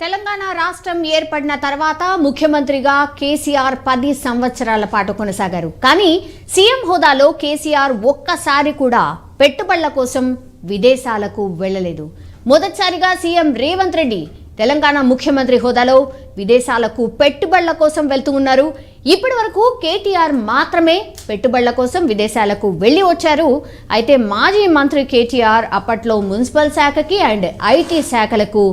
తెలంగాణ రాష్ట్రం ఏర్పడిన తర్వాత ముఖ్యమంత్రిగా కేసీఆర్ 10 సంవత్సరాల పాటు కొనసాగారు. కానీ సీఎం హోదాలో కేసీఆర్ ఒక్కసారి కూడా పెట్టుబడుల కోసం విదేశాలకు వెళ్లలేదు. మొదటిసారిగా సీఎం రేవంత్ రెడ్డి తెలంగాణ ముఖ్యమంత్రి హోదాలో విదేశాలకు పెట్టుబడుల కోసం వెళ్తూ ఉన్నారు. ఇప్పటి వరకు కేటీఆర్ మాత్రమే పెట్టుబడుల కోసం విదేశాలకు వెళ్లి వచ్చారు. అయితే మాజీ మంత్రి కేటీఆర్ అప్పట్లో మున్సిపల్ శాఖకి అండ్ ఐటీ శాఖలకు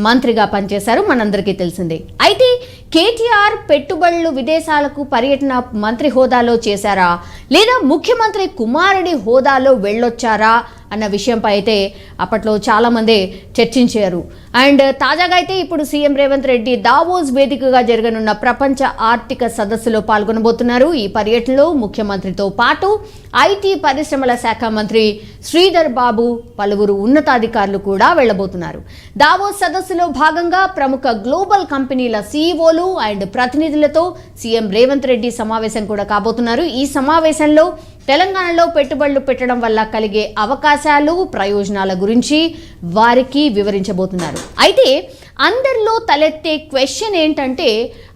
మంత్రిగా పనిచేశారు, మనందరికీ తెలిసిందే. అయితే కేటీఆర్ పెట్టుబడులు విదేశాలకు పర్యటన మంత్రి హోదాలో చేశారా లేదా ముఖ్యమంత్రి కుమారుడి హోదాలో వెళ్ళొచ్చారా అన్న విషయంపై అయితే అప్పట్లో చాలామంది చర్చించారు. అండ్ తాజాగా అయితే ఇప్పుడు సీఎం రేవంత్ రెడ్డి దావోస్ వేదికగా జరగనున్న ప్రపంచ ఆర్థిక సదస్సులో పాల్గొనబోతున్నారు. ఈ పర్యటనలో ముఖ్యమంత్రితో పాటు ఐటీ పరిశ్రమల శాఖ మంత్రి శ్రీధర్ బాబు, పలువురు ఉన్నతాధికారులు కూడా వెళ్లబోతున్నారు. దావోస్ సదస్సులో భాగంగా ప్రముఖ గ్లోబల్ కంపెనీల సీఈఓలు అండ్ ప్రతినిధులతో సీఎం రేవంత్ రెడ్డి సమావేశం కూడా కాబోతున్నారు. ఈ సమావేశంలో తెలంగాణలో పెట్టుబడులు పెట్టడం వల్ల కలిగే అవకాశాలు, ప్రయోజనాల గురించి వారికి వివరించబోతున్నారు. అయితే అందరిలో తలెత్తే క్వశ్చన్ ఏంటంటే,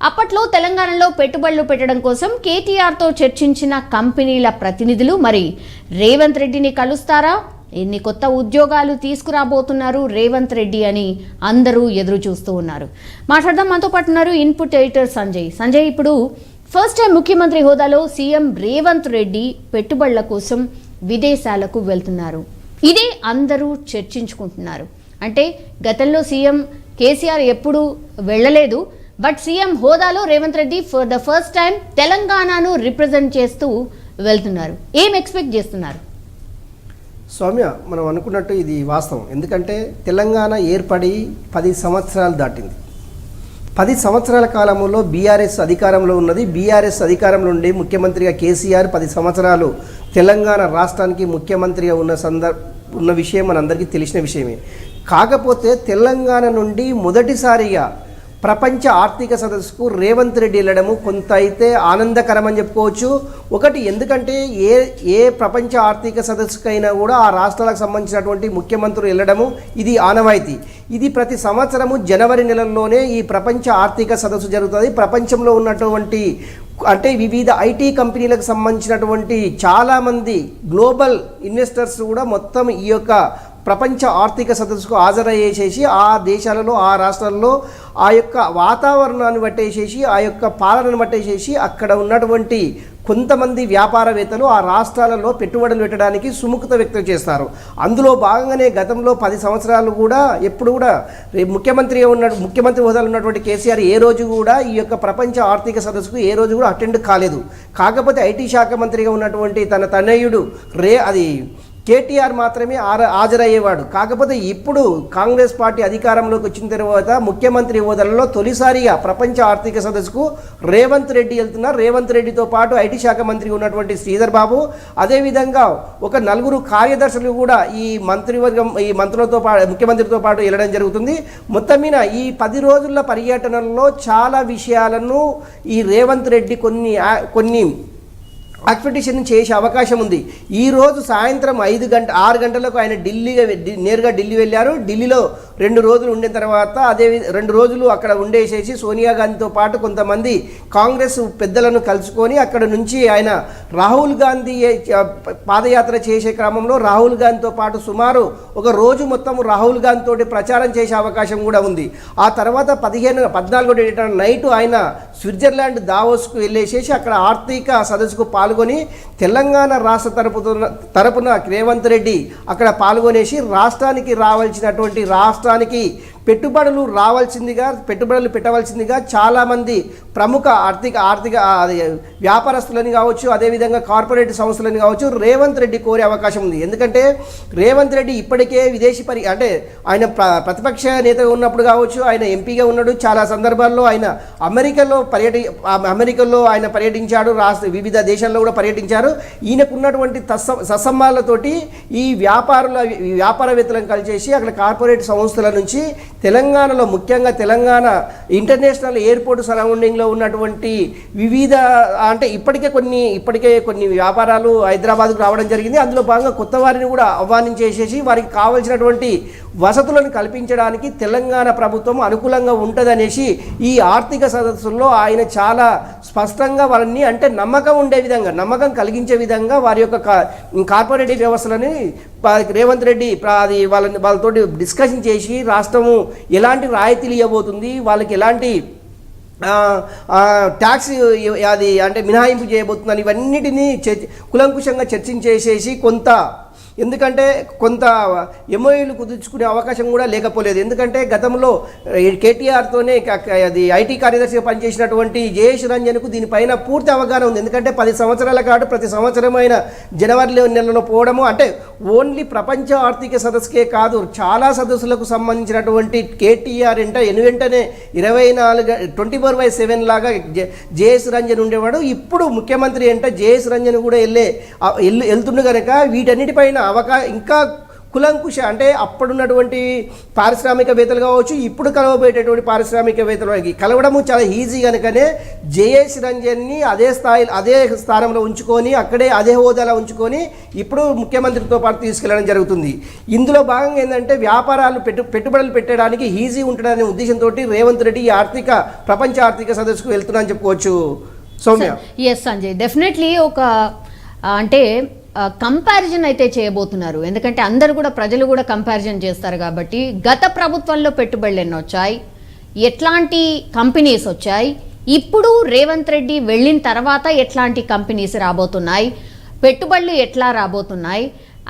అప్పట్లో తెలంగాణలో పెట్టుబడులు పెట్టడం కోసం కేటీఆర్తో చర్చించిన కంపెనీల ప్రతినిధులు మరి రేవంత్ రెడ్డిని కలుస్తారా? ఎన్ని కొత్త ఉద్యోగాలు తీసుకురాబోతున్నారు రేవంత్ రెడ్డి అని అందరూ ఎదురు చూస్తూ ఉన్నారు. మాట్లాడదాం, మనతో పాటు ఉన్నారు ఇన్పుట్ ఎడిటర్ సంజయ్. ఇప్పుడు ఫస్ట్ టైం ముఖ్యమంత్రి హోదాలో సీఎం రేవంత్ రెడ్డి పెట్టుబడుల కోసం విదేశాలకు వెళ్తున్నారు. ఇదే అందరూ చర్చించుకుంటున్నారు. అంటే గతంలో సీఎం కేసీఆర్ ఎప్పుడు వెళ్ళలేదు, బట్ సీఎం హోదాలో Revanth Reddy for the first time తెలంగాణను రిప్రజెంట్ చేస్తూ వెళ్తున్నారు. ఏం ఎక్స్పెక్ట్ చేస్తున్నారు? సౌమ్య, మనం అనుకున్నట్టు ఇది వాస్తవం. ఎందుకంటే తెలంగాణ ఏర్పడి 10 సంవత్సరాలు దాటింది. 10 సంవత్సరాల కాలంలో బీఆర్ఎస్ అధికారంలో ఉన్నది. బీఆర్ఎస్ అధికారంలో ఉండి ముఖ్యమంత్రిగా కేసీఆర్ 10 సంవత్సరాలు తెలంగాణ రాష్ట్రానికి ముఖ్యమంత్రిగా ఉన్న విషయం మనందరికీ తెలిసిన విషయమే. కాకపోతే తెలంగాణ నుండి మొదటిసారిగా ప్రపంచ ఆర్థిక సదస్సుకు రేవంత్ రెడ్డి వెళ్ళడము కొంత అయితే ఆనందకరమని చెప్పుకోవచ్చు. ఒకటి, ఎందుకంటే ఏ ప్రపంచ ఆర్థిక సదస్సుకైనా కూడా ఆ రాష్ట్రాలకు సంబంధించినటువంటి ముఖ్యమంత్రులు వెళ్ళడము ఇది ఆనవాయితీ. ఇది ప్రతి సంవత్సరము జనవరి నెలల్లోనే ఈ ప్రపంచ ఆర్థిక సదస్సు జరుగుతుంది. ప్రపంచంలో ఉన్నటువంటి అంటే వివిధ ఐటీ కంపెనీలకు సంబంధించినటువంటి చాలామంది గ్లోబల్ ఇన్వెస్టర్స్ కూడా మొత్తం ఈ యొక్క ప్రపంచ ఆర్థిక సదస్సుకు హాజరయ్యేసేసి ఆ దేశాలలో, ఆ రాష్ట్రాల్లో ఆ యొక్క వాతావరణాన్ని బట్టేసేసి, ఆ యొక్క పాలనను బట్టేసేసి అక్కడ ఉన్నటువంటి కొంతమంది వ్యాపారవేత్తలు ఆ రాష్ట్రాలలో పెట్టుబడులు పెట్టడానికి సుముఖత వ్యక్తం చేస్తారు. అందులో భాగంగానే గతంలో 10 సంవత్సరాలు కూడా ఎప్పుడు కూడా ముఖ్యమంత్రి హోదాలో ఉన్నటువంటి కేసీఆర్ ఏ రోజు కూడా ఈ యొక్క ప్రపంచ ఆర్థిక సదస్సుకు ఏ రోజు కూడా అటెండ్ కాలేదు. కాకపోతే ఐటీ శాఖ మంత్రిగా ఉన్నటువంటి తన తనయుడు కేటీఆర్ మాత్రమే హాజరయ్యేవాడు. కాకపోతే ఇప్పుడు కాంగ్రెస్ పార్టీ అధికారంలోకి వచ్చిన తర్వాత ముఖ్యమంత్రి హోదాలలో తొలిసారిగా ప్రపంచ ఆర్థిక సదస్సుకు రేవంత్ రెడ్డి వెళ్తున్నారు. రేవంత్ రెడ్డితో పాటు ఐటీ శాఖ మంత్రి ఉన్నటువంటి శ్రీధర్ బాబు, అదేవిధంగా ఒక 4 కార్యదర్శులు కూడా ఈ మంత్రులతో పాటు ముఖ్యమంత్రితో పాటు వెళ్ళడం జరుగుతుంది. మొత్తం మీద ఈ 10 రోజుల పర్యటనలో చాలా విషయాలను ఈ రేవంత్ రెడ్డి కొన్ని ఎక్స్పెక్టేషన్ చేసే అవకాశం ఉంది. ఈరోజు సాయంత్రం 6 గంటలకు ఆయన నేరుగా ఢిల్లీ వెళ్ళారు. ఢిల్లీలో 2 రోజులు ఉండిన తర్వాత 2 రోజులు అక్కడ ఉండేసేసి సోనియా గాంధీతో పాటు కొంతమంది కాంగ్రెస్ పెద్దలను కలుసుకొని అక్కడ నుంచి ఆయన రాహుల్ గాంధీ పాదయాత్ర చేసే క్రమంలో రాహుల్ గాంధీతో పాటు సుమారు ఒక రోజు మొత్తం రాహుల్ గాంధీ తోటి ప్రచారం చేసే అవకాశం కూడా ఉంది. ఆ తర్వాత 14 నైట్ ఆయన స్విట్జర్లాండ్ దావోస్కు వెళ్ళేసేసి అక్కడ ఆర్థిక సదస్సుకు పాల్గొని తెలంగాణ రాష్ట్ర తరపున రేవంత్ రెడ్డి అక్కడ పాల్గొనేసి రాష్ట్రానికి పెట్టుబడులు పెట్టవలసిందిగా చాలామంది ప్రముఖ ఆర్థిక వ్యాపారస్తులని కావచ్చు, అదేవిధంగా కార్పొరేట్ సంస్థలని కావచ్చు రేవంత్ రెడ్డి కోరే అవకాశం ఉంది. ఎందుకంటే రేవంత్ రెడ్డి ఇప్పటికే అంటే ఆయన ప్రతిపక్ష నేతగా ఉన్నప్పుడు కావచ్చు, ఆయన ఎంపీగా ఉన్నాడు. చాలా సందర్భాల్లో ఆయన అమెరికాలో ఆయన పర్యటించాడు, వివిధ దేశాల్లో కూడా పర్యటించారు. ఈయనకున్నటువంటి సత్సంబాలతోటి ఈ వ్యాపారవేత్తలను కలిసేసి అక్కడ కార్పొరేట్ సంస్థల నుంచి తెలంగాణలో ముఖ్యంగా తెలంగాణ ఇంటర్నేషనల్ ఎయిర్పోర్ట్ సరౌండింగ్లో రాజధానిలో ఉన్నటువంటి వివిధ అంటే ఇప్పటికే కొన్ని వ్యాపారాలు హైదరాబాద్కు రావడం జరిగింది. అందులో భాగంగా కొత్త వారిని కూడా ఆహ్వానించేసేసి వారికి కావాల్సినటువంటి వసతులను కల్పించడానికి తెలంగాణ ప్రభుత్వం అనుకూలంగా ఉంటుందనేసి ఈ ఆర్థిక సదస్సుల్లో ఆయన చాలా స్పష్టంగా వారిని అంటే నమ్మకం కలిగించే విధంగా వారి యొక్క కార్పొరేటివ్ వ్యవస్థలని రేవంత్ రెడ్డి వాళ్ళతోటి డిస్కషన్ చేసి రాష్ట్రము ఎలాంటి రాయితీలు ఇవ్వబోతుంది, వాళ్ళకి ఎలాంటి ట్యాక్స్ అది అంటే మినహాయింపు చేయబోతుందని ఇవన్నిటినీ కులంకుశంగా చర్చించేసేసి ఎందుకంటే కొంత ఎంఓయూలు కుదుర్చుకునే అవకాశం కూడా లేకపోలేదు. ఎందుకంటే గతంలో కేటీఆర్తోనే అది ఐటీ కార్యదర్శిగా పనిచేసినటువంటి జయేష్ రంజన్కు దీనిపైన పూర్తి అవగాహన ఉంది. ఎందుకంటే 10 సంవత్సరాల కాదు ప్రతి సంవత్సరమైన జనవరి నెలలో పోవడము అంటే ఓన్లీ ప్రపంచ ఆర్థిక సదస్సుకే కాదు చాలా సదస్సులకు సంబంధించినటువంటి కేటీఆర్ వెంటనే 24/7 లాగా జయేష్ రంజన్ ఉండేవాడు. ఇప్పుడు ముఖ్యమంత్రి జయేష్ రంజన్ కూడా వెళ్తుండు కనుక వీటన్నిటిపైన ఇంకా కులంకుశ అంటే అప్పుడున్నటువంటి పారిశ్రామికవేత్తలు కావచ్చు, ఇప్పుడు కలవబోయేటటువంటి పారిశ్రామికవేత్తలకి కలవడము చాలా ఈజీ కనుకనే జయేష్ రంజన్ని అదే స్థానంలో ఉంచుకొని అదే హోదాలో ఉంచుకొని ఇప్పుడు ముఖ్యమంత్రితో పాటు తీసుకెళ్లడం జరుగుతుంది. ఇందులో భాగంగా ఏంటంటే వ్యాపారాలు పెట్టుబడులు పెట్టడానికి ఈజీ ఉంటుందనే ఉద్దేశంతో రేవంత్ రెడ్డి ఈ ప్రపంచ ఆర్థిక సదస్సుకు వెళ్తున్నారని చెప్పుకోవచ్చు. సౌమ్య. ఎస్ సంజయ్, డెఫినెట్లీ అంటే కంపారిజన్ అయితే చేయబోతున్నారు. ఎందుకంటే అందరు కూడా ప్రజలు కూడా కంపారిజన్ చేస్తారు కాబట్టి గత ప్రభుత్వంలో పెట్టుబడులు ఎన్ని వచ్చాయి, ఎట్లాంటి కంపెనీస్ వచ్చాయి, ఇప్పుడు రేవంత్ రెడ్డి వెళ్ళిన తర్వాత ఎట్లాంటి కంపెనీస్ రాబోతున్నాయి, పెట్టుబడులు ఎట్లా రాబోతున్నాయి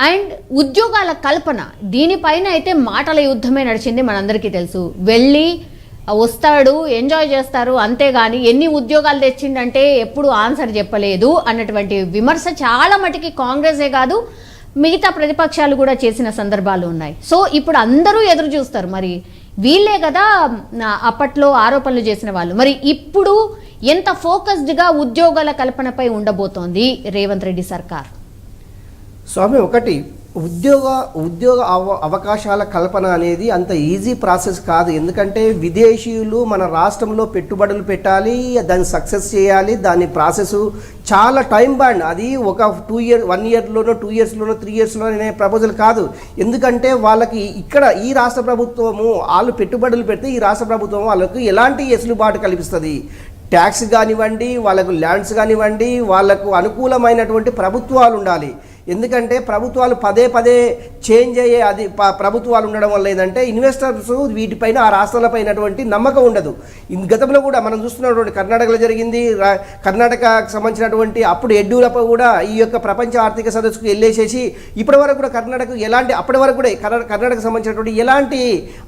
అండ్ ఉద్యోగాల కల్పన దీనిపైన అయితే మాటల యుద్ధమే నడిచింది. మనందరికీ తెలుసు. వెళ్ళి వస్తాడు, ఎంజాయ్ చేస్తారు, అంతేగాని ఎన్ని ఉద్యోగాలు తెచ్చిందంటే ఎప్పుడు ఆన్సర్ చెప్పలేదు అన్నటువంటి విమర్శ చాలా మటుకి కాంగ్రెసే కాదు మిగతా ప్రతిపక్షాలు కూడా చేసిన సందర్భాలు ఉన్నాయి. సో ఇప్పుడు అందరూ ఎదురు చూస్తారు, మరి వీళ్ళే కదా అప్పట్లో ఆరోపణలు చేసిన వాళ్ళు, మరి ఇప్పుడు ఎంత ఫోకస్డ్గా ఉద్యోగాల కల్పనపై ఉండబోతోంది రేవంత్ రెడ్డి సర్కార్? స్వామి, ఉద్యోగ అవకాశాల కల్పన అనేది అంత ఈజీ ప్రాసెస్ కాదు. ఎందుకంటే విదేశీయులు మన రాష్ట్రంలో పెట్టుబడులు పెట్టాలి, దాన్ని సక్సెస్ చేయాలి, దాని ప్రాసెస్ చాలా టైం బాండ్. అది ఒక 1 ఇయర్లోనో 2 ఇయర్స్లోనో 3 ఇయర్స్లోనే ప్రపోజల్ కాదు. ఎందుకంటే వాళ్ళకి ఇక్కడ ఈ రాష్ట్ర ప్రభుత్వము వాళ్ళు పెట్టుబడులు పెడితే ఈ రాష్ట్ర ప్రభుత్వం వాళ్ళకు ఎలాంటి వెసులుబాటు కల్పిస్తుంది, ట్యాక్స్ కానివ్వండి, వాళ్ళకు ల్యాండ్స్ కానివ్వండి, వాళ్ళకు అనుకూలమైనటువంటి ప్రభుత్వాలు ఉండాలి. ఎందుకంటే ప్రభుత్వాలు పదే చేంజ్ అయ్యే ప్రభుత్వాలు ఉండడం వల్ల ఏంటంటే ఇన్వెస్టర్స్ వీటిపైన ఆ రాష్ట్రాలపైనటువంటి నమ్మకం ఉండదు. గతంలో కూడా మనం చూస్తున్నటువంటి కర్ణాటకలో జరిగింది. కర్ణాటకకు సంబంధించినటువంటి అప్పుడు యడ్యూరప్ప కూడా ఈ యొక్క ప్రపంచ ఆర్థిక సదస్సుకు వెళ్ళేసేసి ఇప్పటి వరకు కూడా కర్ణాటక ఎలాంటి అప్పటి వరకు కూడా కర్ణాటకకు సంబంధించినటువంటి ఎలాంటి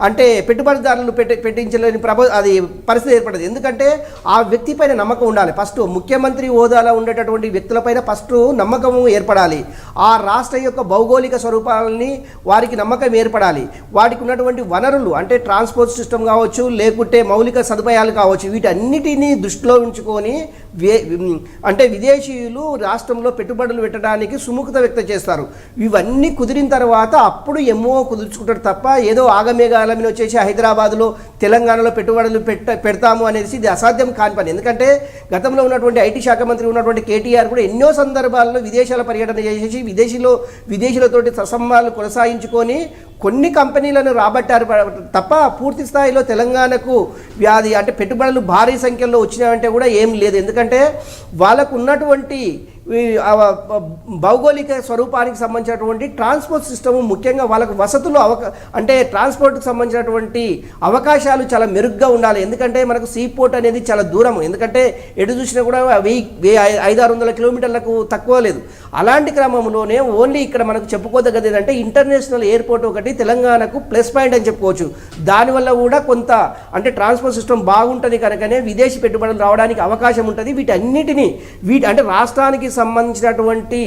అంటే పెట్టుబడిదారులు పెట్టించలేని అది పరిస్థితి ఏర్పడదు. ఎందుకంటే ఆ వ్యక్తి పైన నమ్మకం ఉండాలి. ఫస్ట్ ముఖ్యమంత్రి హోదాలో ఉండేటటువంటి వ్యక్తులపైన ఫస్ట్ నమ్మకము ఏర్పడాలి. ఆ రాష్ట్ర యొక్క భౌగోళిక స్వరూపాలని వారికి నమ్మకం ఏర్పడాలి. వాటికి ఉన్నటువంటి వనరులు అంటే ట్రాన్స్పోర్ట్ సిస్టమ్ కావచ్చు, లేకుంటే మౌలిక సదుపాయాలు కావచ్చు, వీటన్నిటినీ దృష్టిలో ఉంచుకొని అంటే విదేశీయులు రాష్ట్రంలో పెట్టుబడులు పెట్టడానికి సుముఖత వ్యక్తం చేస్తారు. ఇవన్నీ కుదిరిన తర్వాత అప్పుడు ఎంఓ కుదుర్చుకుంటారు తప్ప ఏదో ఆగమేఘాల మీద వచ్చేసి హైదరాబాద్లో తెలంగాణలో పెట్టుబడులు పెడతాము అనేది ఇది అసాధ్యం కాని పని. ఎందుకంటే గతంలో ఉన్నటువంటి ఐటీ శాఖ మంత్రి ఉన్నటువంటి కేటీఆర్ కూడా ఎన్నో సందర్భాల్లో విదేశాల పర్యటన చేసేసి విదేశీయులతోటి సత్సంబంధాలు కొనసాగించుకొని కొన్ని కంపెనీలను రాబట్టారు తప్ప పూర్తి స్థాయిలో తెలంగాణకు అంటే పెట్టుబడులు భారీ సంఖ్యలో వచ్చినాయంటే కూడా ఏం లేదు. ఎందుకంటే వాళ్ళకు ఉన్నటువంటి భౌగోళిక స్వరూపానికి సంబంధించినటువంటి ట్రాన్స్పోర్ట్ సిస్టము, ముఖ్యంగా వాళ్ళకు వసతులు అంటే ట్రాన్స్పోర్ట్కి సంబంధించినటువంటి అవకాశాలు చాలా మెరుగ్గా ఉండాలి. ఎందుకంటే మనకు సీ పోర్ట్ అనేది చాలా దూరం. ఎందుకంటే ఎటు చూసినా కూడా 500-600 కిలోమీటర్లకు తక్కువ లేదు. అలాంటి క్రమంలోనే ఓన్లీ ఇక్కడ మనకు చెప్పుకోదగ్గది ఏంటంటే ఇంటర్నేషనల్ ఎయిర్పోర్ట్ ఒకటి తెలంగాణకు ప్లస్ పాయింట్ అని చెప్పుకోవచ్చు. దానివల్ల కూడా కొంత అంటే ట్రాన్స్పోర్ట్ సిస్టమ్ బాగుంటుంది కనుకనే విదేశీ పెట్టుబడులు రావడానికి అవకాశం ఉంటుంది. వీటన్నిటినీ అంటే రాష్ట్రానికి సంబంధించినటువంటి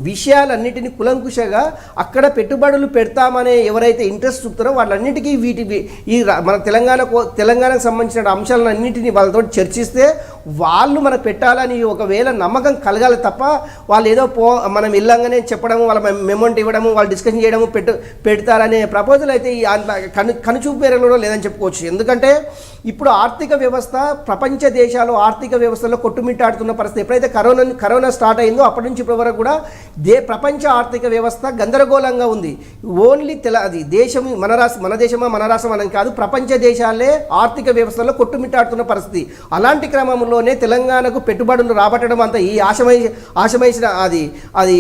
విషయాలన్నిటిని కులంకుశగా అక్కడ పెట్టుబడులు పెడతామనే ఎవరైతే ఇంట్రెస్ట్ చూపుతారో వాళ్ళన్నిటికీ మన తెలంగాణకు సంబంధించిన అంశాలన్నింటినీ వాళ్ళతో చర్చిస్తే వాళ్ళు మనకు పెట్టాలని ఒకవేళ నమ్మకం కలగాలి తప్ప వాళ్ళు ఏదో మనం వెళ్ళంగానే చెప్పడము వాళ్ళ మెమౌంట్ ఇవ్వడము వాళ్ళు డిస్కషన్ చేయడము పెడతారనే ప్రపోజల్ అయితే కనుచూపు మేరలో లేదని చెప్పుకోవచ్చు. ఎందుకంటే ఇప్పుడు ఆర్థిక వ్యవస్థ ప్రపంచ దేశాలు ఆర్థిక వ్యవస్థలో కొట్టుమిట్టాడుతున్న పరిస్థితి. ఎప్పుడైతే కరోనా స్టార్ట్ అయిందో అప్పటి నుంచి ఇప్పటి వరకు కూడా ప్రపంచ ఆర్థిక వ్యవస్థ గందరగోళంగా ఉంది. ఓన్లీ అది దేశం మన దేశమా మన రాష్ట్రం అని కాదు, ప్రపంచ దేశాలే ఆర్థిక వ్యవస్థలో కొట్టుమిట్టాడుతున్న పరిస్థితి. అలాంటి క్రమంలోనే తెలంగాణకు పెట్టుబడులు రాబట్టడం అంత ఈ ఆశమైన అది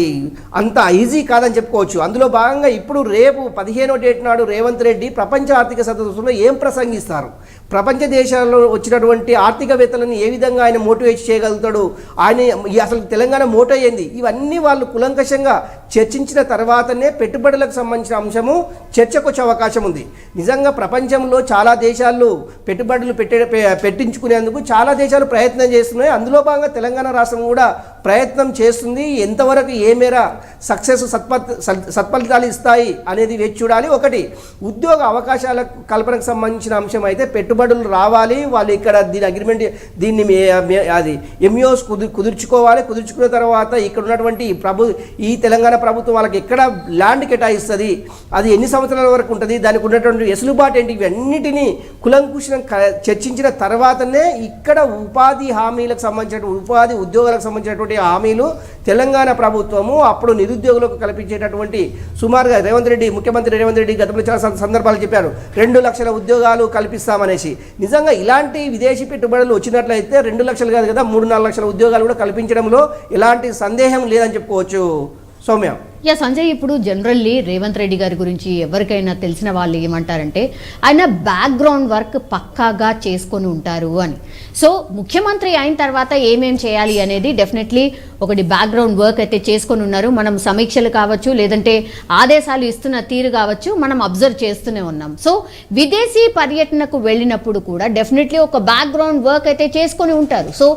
అంత ఈజీ కాదని చెప్పుకోవచ్చు. అందులో భాగంగా ఇప్పుడు రేపు 15వ డేట్ నాడు రేవంత్ రెడ్డి ప్రపంచ ఆర్థిక సదస్సులో ఏం ప్రసంగిస్తారు, ప్రపంచ దేశాల్లో వచ్చినటువంటి ఆర్థికవేత్తలను ఏ విధంగా ఆయన మోటివేట్ చేయగలుగుతాడు, ఆయన అసలు తెలంగాణ మోటో అయ్యింది, ఇవన్నీ వాళ్ళు కులంకషంగా చర్చించిన తర్వాతనే పెట్టుబడులకు సంబంధించిన అంశము చర్చకు వచ్చే అవకాశం ఉంది. నిజంగా ప్రపంచంలో చాలా దేశాలు పెట్టుబడులు పెట్టించుకునేందుకు చాలా దేశాలు ప్రయత్నం చేస్తున్నాయి. అందులో భాగంగా తెలంగాణ రాష్ట్రం కూడా ప్రయత్నం చేస్తుంది. ఎంతవరకు ఏ మేర సక్సెస్ సత్ఫలితాలు ఇస్తాయి అనేది వేచి చూడాలి. ఒకటి ఉద్యోగ అవకాశాల కల్పనకు సంబంధించిన అంశం అయితే పెట్టుబడులు రావాలి, వాళ్ళు ఇక్కడ దీన్ని అది ఎంఓస్ కుదుర్చుకున్న తర్వాత ఇక్కడ ఉన్నటువంటి ఈ తెలంగాణ ప్రభుత్వం వాళ్ళకి ఎక్కడ ల్యాండ్ కేటాయిస్తుంది, అది ఎన్ని సంవత్సరాల వరకు ఉంటుంది, దానికి ఉన్నటువంటి వెసులుబాటు ఏంటి, ఇవన్నిటినీ కులంకుశం చర్చించిన తర్వాతనే ఇక్కడ ఉపాధి హామీలకు సంబంధించిన ఉపాధి ఉద్యోగాలకు సంబంధించినటువంటి హామీలు తెలంగాణ ప్రభుత్వము అప్పుడు నిరుద్యోగులకు కల్పించేటటువంటి సుమారుగా ముఖ్యమంత్రి రేవంత్ రెడ్డి గతంలో చాలా సందర్భాలు చెప్పారు 2 లక్షల ఉద్యోగాలు కల్పిస్తామనేసి. నిజంగా ఇలాంటి విదేశీ పెట్టుబడులు వచ్చినట్లయితే 2 లక్షలు కాదు కదా 3-4 లక్షల ఉద్యోగాలు కూడా కల్పించడంలో ఎలాంటి సందేహం లేదని చెప్పుకోవచ్చు. సౌమ్య, సంజయ్, ఇప్పుడు జనరల్లీ రేవంత్ రెడ్డి గారి గురించి ఎవరికైనా తెలిసిన వాళ్ళు ఏమంటారంటే ఆయన బ్యాక్గ్రౌండ్ వర్క్ పక్కాగా చేసుకొని ఉంటారు అని. సో ముఖ్యమంత్రి అయిన తర్వాత ఏమేం చేయాలి అనేది డెఫినెట్లీ ఒకటి బ్యాక్గ్రౌండ్ వర్క్ అయితే చేసుకొని ఉన్నారు. మనం సమీక్షలు కావచ్చు, లేదంటే ఆదేశాలు ఇస్తున్న తీరు కావచ్చు, మనం అబ్జర్వ్ చేస్తూనే ఉన్నాం. సో విదేశీ పర్యటనకు వెళ్ళినప్పుడు కూడా డెఫినెట్లీ ఒక బ్యాక్గ్రౌండ్ వర్క్ అయితే చేసుకొని ఉంటారు. సో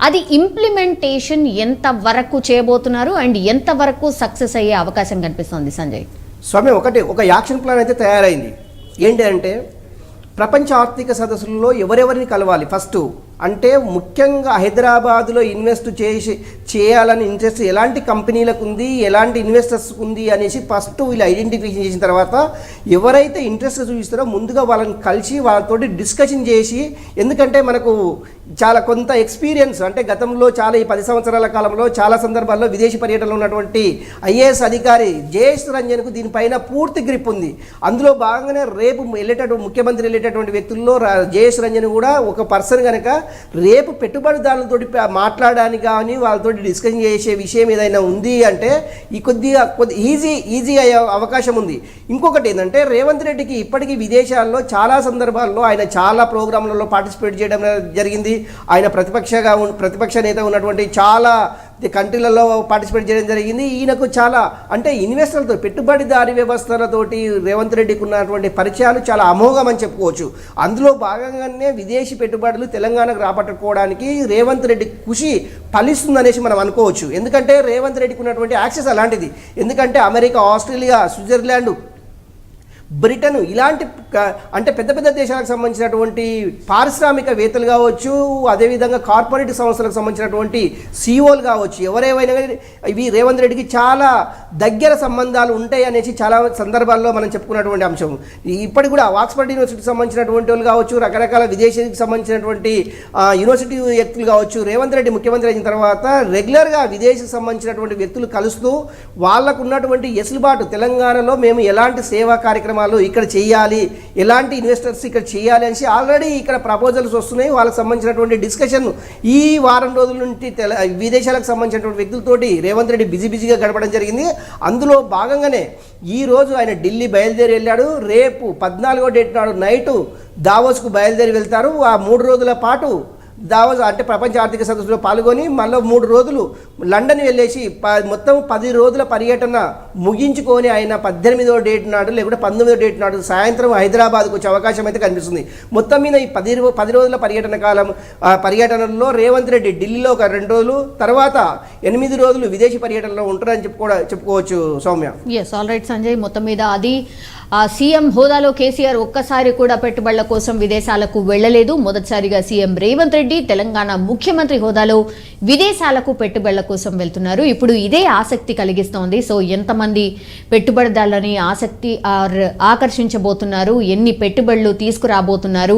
అది ఇంప్లిమెంటేషన్ ఎంత వరకు చేయబోతున్నారు అండ్ ఎంత వరకు సక్సెస్ అయ్యే అవకాశం కనిపిస్తుంది సంజయ్? స్వామి, ఒక యాక్షన్ ప్లాన్ అయితే తయారైంది. ఏంటి అంటే ప్రపంచ ఆర్థిక సదస్సుల్లో ఎవరెవరిని కలవాలి ఫస్ట్ అంటే ముఖ్యంగా హైదరాబాద్లో ఇన్వెస్ట్ చేయాలని ఇంట్రెస్ట్ ఎలాంటి కంపెనీలకు ఉంది, ఎలాంటి ఇన్వెస్టర్స్కి ఉంది అనేసి ఫస్ట్ వీళ్ళు ఐడెంటిఫికేషన్ చేసిన తర్వాత ఎవరైతే ఇంట్రెస్ట్ చూపిస్తారో ముందుగా వాళ్ళని కలిసి వాళ్ళతోటి డిస్కషన్ చేసి, ఎందుకంటే మనకు చాలా కొంత ఎక్స్పీరియన్స్ అంటే గతంలో చాలా ఈ 10 సంవత్సరాల కాలంలో చాలా సందర్భాల్లో విదేశీ పర్యటనలో ఉన్నటువంటి ఐఏఎస్ అధికారి జయేష్ రంజన్కు దీనిపైన పూర్తి గ్రిప్ ఉంది. అందులో భాగంగానే రేపు ముఖ్యమంత్రి వెళ్ళేటటువంటి వ్యక్తుల్లో జయేష్ రంజన్ కూడా ఒక పర్సన్ కనుక రేపు పెట్టుబడిదారులతో మాట్లాడడానికి కానీ వాళ్ళతో డిస్కషన్ చేసే విషయం ఏదైనా ఉంది అంటే ఈ కొద్దిగా ఈజీ అయ్యే అవకాశం ఉంది. ఇంకొకటి ఏంటంటే రేవంత్ రెడ్డికి ఇప్పటికీ విదేశాల్లో చాలా సందర్భాల్లో ఆయన చాలా ప్రోగ్రాంలలో పార్టిసిపేట్ చేయడం జరిగింది. ఆయన ప్రతిపక్ష నేత ఉన్నటువంటి చాలా కంట్రీలలో పార్టిసిపేట్ చేయడం జరిగింది. ఈయనకు చాలా అంటే ఇన్వెస్టర్లతో పెట్టుబడిదారీ వ్యవస్థలతోటి రేవంత్ రెడ్డికి ఉన్నటువంటి పరిచయాలు చాలా అమోఘం అని చెప్పుకోవచ్చు. అందులో భాగంగానే విదేశీ పెట్టుబడులు తెలంగాణకు రాబట్టుకోవడానికి రేవంత్ రెడ్డి కృషి ఫలిస్తుందనేసి మనం అనుకోవచ్చు. ఎందుకంటే రేవంత్ రెడ్డికి ఉన్నటువంటి యాక్సెస్ అలాంటిది. ఎందుకంటే అమెరికా, ఆస్ట్రేలియా, స్విట్జర్లాండ్, బ్రిటన్ ఇలాంటి అంటే పెద్ద పెద్ద దేశాలకు సంబంధించినటువంటి పారిశ్రామికవేత్తలు కావచ్చు, అదేవిధంగా కార్పొరేట్ సంస్థలకు సంబంధించినటువంటి సీఓలు కావచ్చు, ఎవరేమైనా ఇవి రేవంత్ రెడ్డికి చాలా దగ్గర సంబంధాలు ఉంటాయి అనేసి చాలా సందర్భాల్లో మనం చెప్పుకున్నటువంటి అంశం. ఇప్పటికి కూడా ఆక్స్ఫర్డ్ యూనివర్సిటీకి సంబంధించినటువంటి వాళ్ళు కావచ్చు, రకరకాల విదేశీకి సంబంధించినటువంటి యూనివర్సిటీ వ్యక్తులు కావచ్చు, రేవంత్ రెడ్డి ముఖ్యమంత్రి అయిన తర్వాత రెగ్యులర్గా విదేశీకి సంబంధించినటువంటి వ్యక్తులు కలుస్తూ వాళ్ళకు ఉన్నటువంటి ఎసులుబాటు తెలంగాణలో మేము ఎలాంటి సేవా కార్యక్రమాలు ఇక్కడ చేయాలి, ఎలాంటి ఇన్వెస్టర్స్ ఇక్కడ చేయాలి అనేసి ఆల్రెడీ ఇక్కడ ప్రపోజల్స్ వస్తున్నాయి. వాళ్ళకి సంబంధించినటువంటి డిస్కషన్ ఈ వారం రోజుల నుండి విదేశాలకు సంబంధించినటువంటి వ్యక్తులతోటి రేవంత్ రెడ్డి బిజీగా గడపడం జరిగింది. అందులో భాగంగానే ఈరోజు ఆయన ఢిల్లీ బయలుదేరి వెళ్ళాడు. రేపు 14వ డేట్ నాడు నైటు దావోస్కు బయలుదేరి వెళ్తారు. ఆ 3 రోజుల పాటు దావోస్ అంటే ప్రపంచ ఆర్థిక సదస్సులో పాల్గొని మళ్ళీ 3 రోజులు లండన్ వెళ్ళేసి మొత్తం 10 రోజుల పర్యటన ముగించుకొని ఆయన 18వ డేట్ నాడు లేకుంటే 19వ డేట్ నాడు సాయంత్రం హైదరాబాద్కు వచ్చే అవకాశం అయితే కనిపిస్తుంది. మొత్తం మీద ఈ 10 రోజుల పర్యటనలో రేవంత్ రెడ్డి ఢిల్లీలో ఒక 2 రోజులు, తర్వాత 8 రోజులు విదేశీ పర్యటనలో ఉంటారని చెప్పుకోవచ్చు Soumya. Yes, all right Sanjay. మొత్తం మీద అది సీఎం హోదాలో కేసీఆర్ ఒక్కసారి కూడా పెట్టుబడుల కోసం విదేశాలకు వెళ్లలేదు. మొదటిసారిగా సీఎం రేవంత్ రెడ్డి తెలంగాణ ముఖ్యమంత్రి హోదాలో విదేశాలకు పెట్టుబడుల కోసం వెళ్తున్నారు. ఇప్పుడు ఇదే ఆసక్తి కలిగిస్తోంది. సో ఎంతమంది పెట్టుబడిదారులని ఆకర్షించబోతున్నారు, ఎన్ని పెట్టుబడులు తీసుకురాబోతున్నారు,